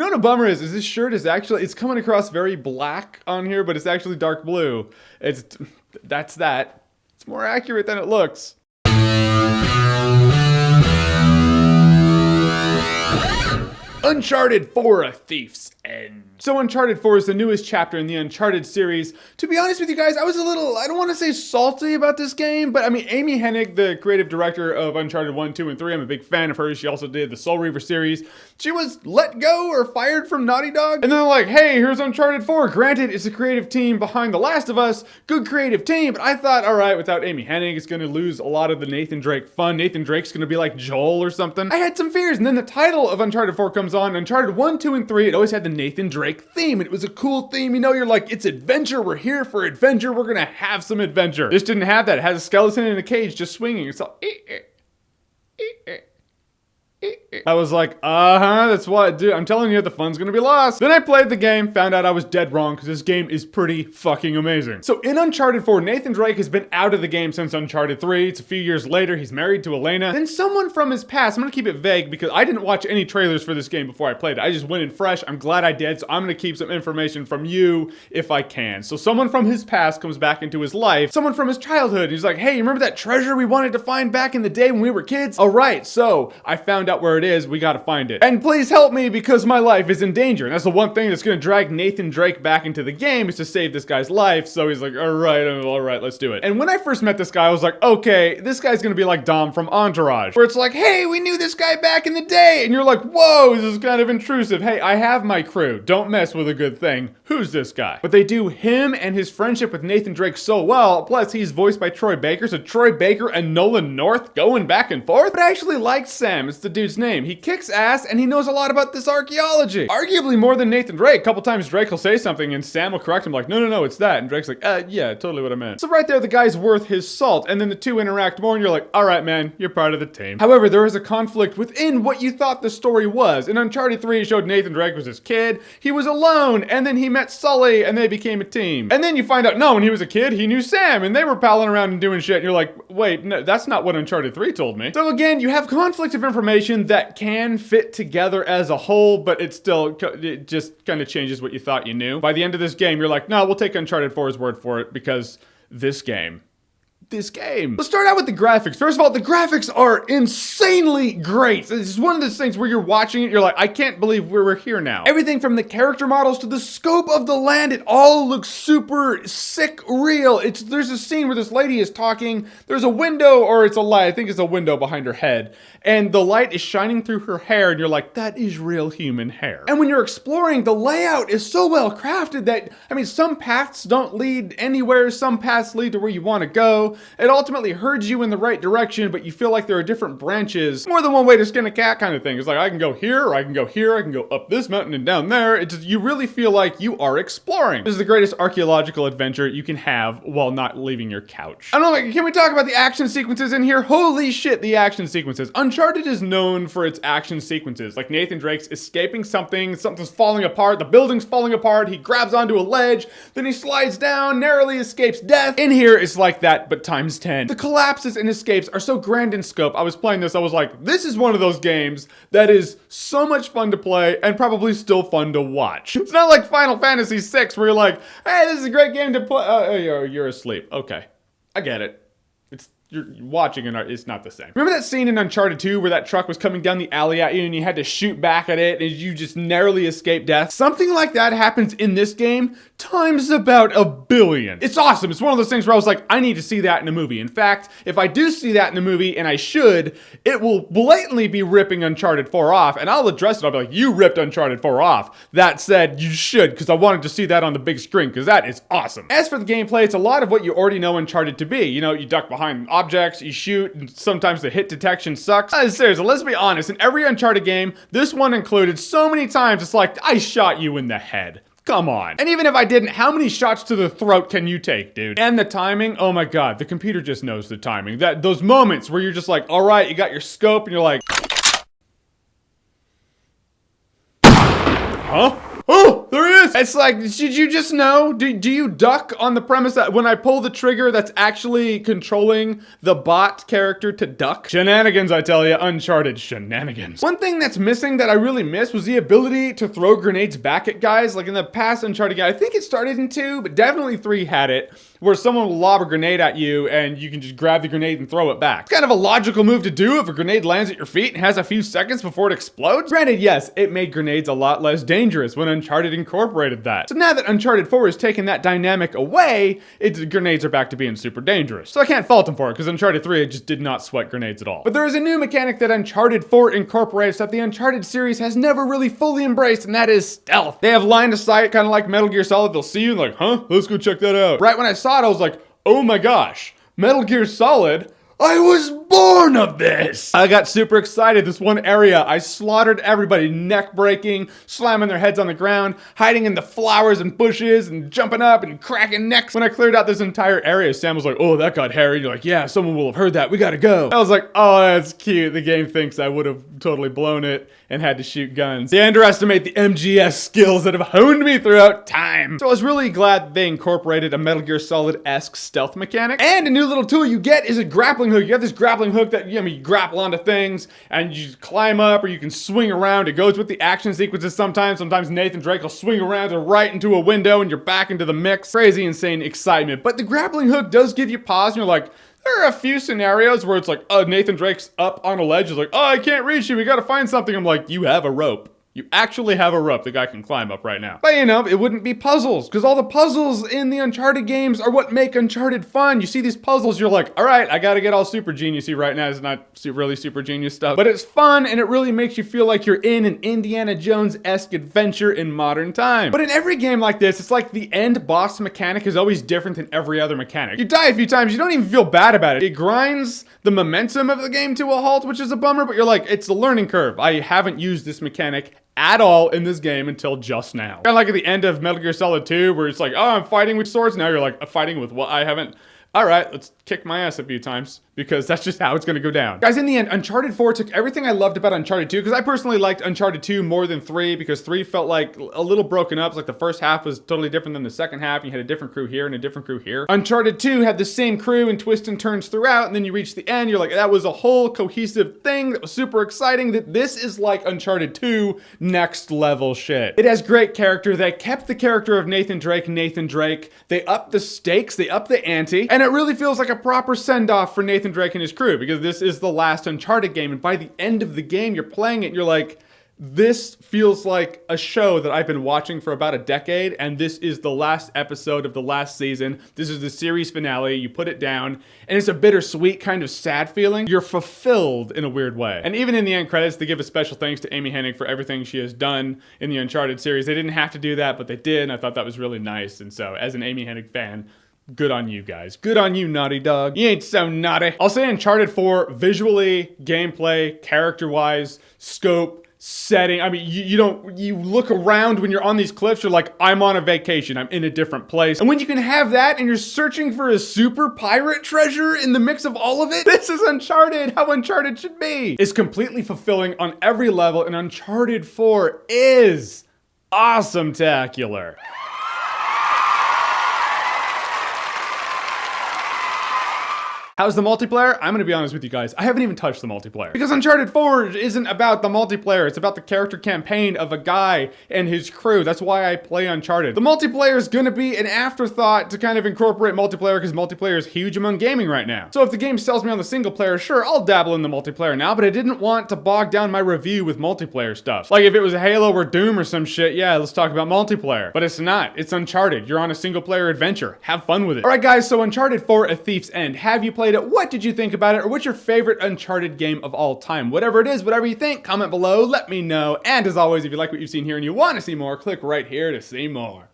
know what a bummer is this shirt is actually, it's coming across very black on here, but it's actually dark blue. That's that. It's more accurate than it looks. Uncharted 4: A Thief's End. So Uncharted 4 is the newest chapter in the Uncharted series. To be honest with you guys, I was a little, I don't want to say salty about this game, but I mean, Amy Hennig, the creative director of Uncharted 1, 2, and 3, I'm a big fan of hers. She also did the Soul Reaver series. She was let go or fired from Naughty Dog. And then they're like, hey, here's Uncharted 4. Granted, it's a creative team behind The Last of Us. Good creative team, but I thought, all right, without Amy Hennig, it's going to lose a lot of the Nathan Drake fun. Nathan Drake's going to be like Joel or something. I had some fears, and then the title of Uncharted 4 comes on. Uncharted 1, 2, and 3, it always had the Nathan Drake theme, and it was a cool theme. You know, you're like, it's adventure. We're here for adventure. We're gonna have some adventure. This didn't have that. It has a skeleton in a cage just swinging. It's all I was like, that's what, dude, I'm telling you, the fun's gonna be lost. Then I played the game, found out I was dead wrong, because this game is pretty fucking amazing. So in Uncharted 4, Nathan Drake has been out of the game since Uncharted 3. It's a few years later, he's married to Elena. Then someone from his past, I'm gonna keep it vague, because I didn't watch any trailers for this game before I played it. I just went in fresh. I'm glad I did, so I'm gonna keep some information from you if I can. So someone from his past comes back into his life, someone from his childhood. He's like, hey, you remember that treasure we wanted to find back in the day when we were kids? All right, so I found out where it is. We gotta find it. And please help me because my life is in danger. And that's the one thing that's gonna drag Nathan Drake back into the game, is to save this guy's life. So he's like, all right, let's do it. And when I first met this guy, I was like, okay, this guy's gonna be like Dom from Entourage, where it's like, hey, we knew this guy back in the day. And you're like, whoa, this is kind of intrusive. Hey, I have my crew. Don't mess with a good thing. Who's this guy? But they do him and his friendship with Nathan Drake so well. Plus, he's voiced by Troy Baker. So Troy Baker and Nolan North going back and forth. But I actually liked Sam. It's the dude's name. He kicks ass and he knows a lot about this archaeology. Arguably more than Nathan Drake. A couple times Drake will say something and Sam will correct him like, no, it's that. And Drake's like, yeah, totally what I meant. So right there, the guy's worth his salt. And then the two interact more and you're like, all right, man, you're part of the team. However, there is a conflict within what you thought the story was. In Uncharted 3, it showed Nathan Drake was his kid. He was alone. And then he met Sully and they became a team. And then you find out, no, when he was a kid, he knew Sam and they were palling around and doing shit. And you're like, wait, no, that's not what Uncharted 3 told me. So again, you have conflict of information that can fit together as a whole, but it just kind of changes what you thought you knew. By the end of this game, you're like, no, we'll take Uncharted 4's word for it because this game. Let's start out with the graphics. First of all, the graphics are insanely great. It's one of those things where you're watching it, you're like, I can't believe we're here now. Everything from the character models to the scope of the land, it all looks super sick real. There's a scene where this lady is talking, there's a window, or it's a light, I think it's a window behind her head, and the light is shining through her hair, and you're like, that is real human hair. And when you're exploring, the layout is so well crafted that, I mean, some paths don't lead anywhere, some paths lead to where you want to go. It ultimately herds you in the right direction, but you feel like there are different branches, more than one way to skin a cat kind of thing. It's like, I can go here, or I can go here, I can go up this mountain and down there. You really feel like you are exploring. This is the greatest archaeological adventure you can have while not leaving your couch. I don't know, can we talk about the action sequences in here? Holy shit, the action sequences. Uncharted is known for its action sequences. Like Nathan Drake's escaping something's falling apart, the building's falling apart, he grabs onto a ledge, then he slides down, narrowly escapes death. In here, it's like that, but times 10. The collapses and escapes are so grand in scope. I was playing this, I was like, this is one of those games that is so much fun to play and probably still fun to watch. It's not like Final Fantasy VI where you're like, hey, this is a great game to play. Oh, you're asleep. Okay, I get it. You're watching and it's not the same. Remember that scene in Uncharted 2 where that truck was coming down the alley at you and you had to shoot back at it and you just narrowly escaped death? Something like that happens in this game times about 1 billion. It's awesome. It's one of those things where I was like, I need to see that in a movie. In fact, if I do see that in a movie, and I should, it will blatantly be ripping Uncharted 4 off, and I'll address it. I'll be like, you ripped Uncharted 4 off. That said, you should, because I wanted to see that on the big screen, because that is awesome. As for the gameplay, it's a lot of what you already know Uncharted to be. You know, you duck behind objects, you shoot, and sometimes the hit detection sucks. Seriously, let's be honest. In every Uncharted game, this one included, so many times it's like, I shot you in the head. Come on. And even if I didn't, how many shots to the throat can you take, dude? And the timing, oh my god, the computer just knows the timing. Those moments where you're just like, all right, you got your scope, and you're like, huh? Oh, there he this? It's like, did you just know? Do you duck on the premise that when I pull the trigger, that's actually controlling the bot character to duck? Shenanigans, I tell you, Uncharted shenanigans. One thing that's missing that I really miss was the ability to throw grenades back at guys. Like in the past Uncharted game, I think it started in 2, but definitely 3 had it, where someone will lob a grenade at you and you can just grab the grenade and throw it back. It's kind of a logical move to do if a grenade lands at your feet and has a few seconds before it explodes. Granted, yes, it made grenades a lot less dangerous when Uncharted incorporated that. So now that Uncharted 4 has taken that dynamic away, grenades are back to being super dangerous. So I can't fault them for it, because Uncharted 3 just did not sweat grenades at all. But there is a new mechanic that Uncharted 4 incorporates that the Uncharted series has never really fully embraced, and that is stealth. They have line of sight, kind of like Metal Gear Solid. They'll see you and like, huh? Let's go check that out. Right when I saw it, I was like, oh my gosh, Metal Gear Solid, I was born of this! I got super excited. This one area, I slaughtered everybody, neck breaking, slamming their heads on the ground, hiding in the flowers and bushes, and jumping up and cracking necks. When I cleared out this entire area, Sam was like, oh, that got hairy. You're like, yeah, someone will have heard that. We gotta go. I was like, oh, that's cute. The game thinks I would have totally blown it and had to shoot guns. They underestimate the MGS skills that have honed me throughout time. So I was really glad that they incorporated a Metal Gear Solid-esque stealth mechanic. And a new little tool you get is a grappling hook. You have this grappling hook that, you grapple onto things and you climb up, or you can swing around. It goes with the action sequences sometimes. Sometimes Nathan Drake will swing around or right into a window and you're back into the mix. Crazy, insane excitement. But the grappling hook does give you pause and you're like, there are a few scenarios where it's like, oh, Nathan Drake's up on a ledge. He's like, oh, I can't reach you. We gotta find something. I'm like, you have a rope. You actually have a rope the guy can climb up right now. But it wouldn't be puzzles, because all the puzzles in the Uncharted games are what make Uncharted fun. You see these puzzles, you're like, all right, I gotta get all super genius-y right now. It's not really super genius stuff, but it's fun and it really makes you feel like you're in an Indiana Jones-esque adventure in modern time. But in every game like this, it's like the end boss mechanic is always different than every other mechanic. You die a few times, you don't even feel bad about it. It grinds the momentum of the game to a halt, which is a bummer, but you're like, it's a learning curve. I haven't used this mechanic at all in this game until just now. Kind of like at the end of Metal Gear Solid 2, where it's like, oh, I'm fighting with swords. Now you're like, fighting with what? I haven't. All right, let's kick my ass a few times, because that's just how it's gonna go down. Guys, in the end, Uncharted 4 took everything I loved about Uncharted 2, because I personally liked Uncharted 2 more than 3, because 3 felt like a little broken up. It's like the first half was totally different than the second half. You had a different crew here and a different crew here. Uncharted 2 had the same crew and twists and turns throughout, and then you reach the end, you're like, that was a whole cohesive thing that was super exciting. That this is like Uncharted 2 next level shit. It has great character. They kept the character of Nathan Drake. They upped the stakes, they upped the ante, and it really feels like a proper send-off for Nathan Drake and his crew, because this is the last Uncharted game, and by the end of the game, you're playing it and you're like, this feels like a show that I've been watching for about a decade, and this is the last episode of the last season. This is the series finale. You put it down, and it's a bittersweet kind of sad feeling. You're fulfilled in a weird way. And even in the end credits, they give a special thanks to Amy Hennig for everything she has done in the Uncharted series. They didn't have to do that, but they did, and I thought that was really nice. And so, as an Amy Hennig fan, good on you guys. Good on you, Naughty Dog. You ain't so naughty. I'll say Uncharted 4, visually, gameplay, character-wise, scope, setting. I mean, you look around when you're on these cliffs, you're like, I'm on a vacation. I'm in a different place. And when you can have that and you're searching for a super pirate treasure in the mix of all of it, this is Uncharted, how Uncharted should be. It's completely fulfilling on every level, and Uncharted 4 is awesome-tacular. How's the multiplayer? I'm gonna be honest with you guys, I haven't even touched the multiplayer. Because Uncharted 4 isn't about the multiplayer, it's about the character campaign of a guy and his crew. That's why I play Uncharted. The multiplayer is gonna be an afterthought to kind of incorporate multiplayer, because multiplayer is huge among gaming right now. So if the game sells me on the single player, sure, I'll dabble in the multiplayer now, but I didn't want to bog down my review with multiplayer stuff. Like if it was a Halo or Doom or some shit, yeah, let's talk about multiplayer. But it's not, it's Uncharted. You're on a single player adventure. Have fun with it. All right guys, so Uncharted 4, A Thief's End. Have you played it? What did you think about it? Or what's your favorite Uncharted game of all time? Whatever it is, whatever you think, comment below, let me know. And as always, if you like what you've seen here and you want to see more, click right here to see more.